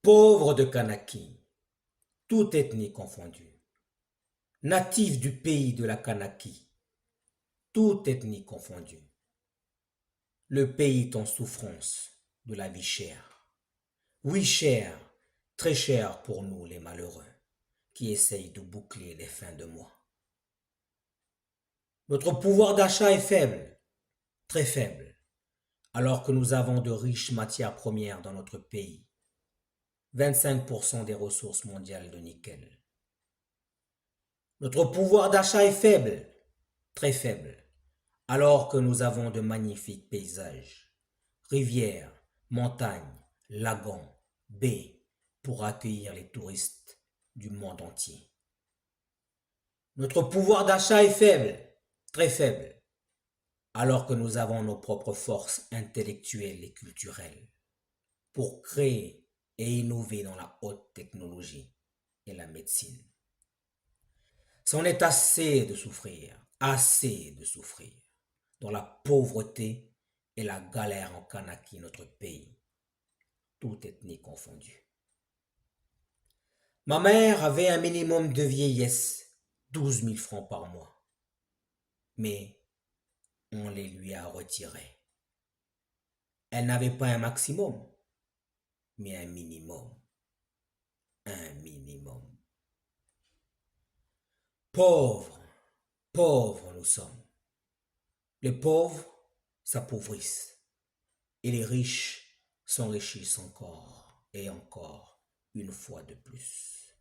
Pauvres de Kanaki, toute ethnie confondue, natifs du pays de la Kanaki, toute ethnie confondue, le pays est en souffrance de la vie chère. Oui, chère, très chère pour nous les malheureux qui essayent de boucler les fins de mois. Notre pouvoir d'achat est faible, très faible, alors que nous avons de riches matières premières dans notre pays. 25% des ressources mondiales de nickel. Notre pouvoir d'achat est faible, très faible, alors que nous avons de magnifiques paysages, rivières, montagnes, lagons, baies, pour accueillir les touristes du monde entier. Notre pouvoir d'achat est faible, très faible, alors que nous avons nos propres forces intellectuelles et culturelles pour créer et innover dans la haute technologie et la médecine. C'en est assez de souffrir, dans la pauvreté et la galère en Kanaki, notre pays, toute ethnie confondue. Ma mère avait un minimum de vieillesse, 12 000 francs par mois, mais on les lui a retirés. Elle n'avait pas un maximum, mais un minimum. Un minimum. Pauvres, pauvres nous sommes. Les pauvres s'appauvrissent et les riches s'enrichissent encore et encore une fois de plus.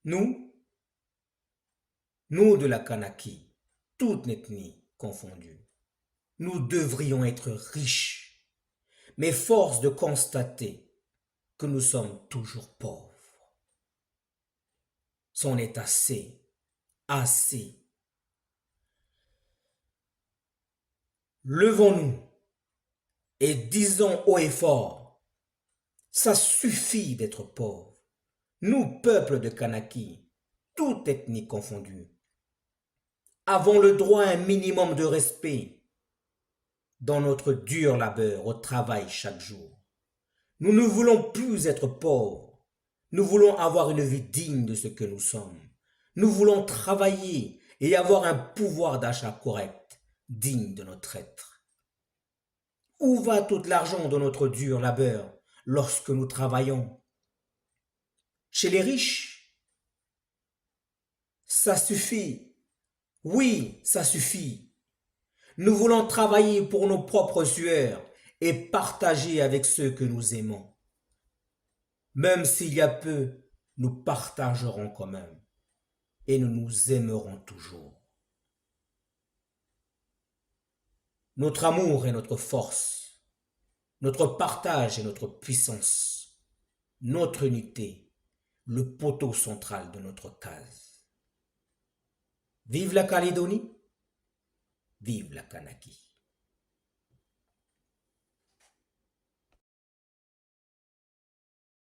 Nous de la Kanaki, toute ethnie confondue, nous devrions être riches, mais force de constater que nous sommes toujours pauvres. C'en est assez, assez. Levons-nous et disons haut et fort, ça suffit d'être pauvres. Nous, peuple de Kanaki, toute ethnie confondue, avons le droit à un minimum de respect dans notre dur labeur au travail chaque jour. Nous ne voulons plus être pauvres. Nous voulons avoir une vie digne de ce que nous sommes. Nous voulons travailler et avoir un pouvoir d'achat correct, digne de notre être. Où va tout l'argent de notre dur labeur lorsque nous travaillons? Chez les riches? Ça suffit. Oui, ça suffit. Nous voulons travailler pour nos propres sueurs et partager avec ceux que nous aimons. Même s'il y a peu, nous partagerons quand même et nous nous aimerons toujours. Notre amour est notre force, notre partage est notre puissance, notre unité, le poteau central de notre case. Vive la Calédonie, vive la Kanaki.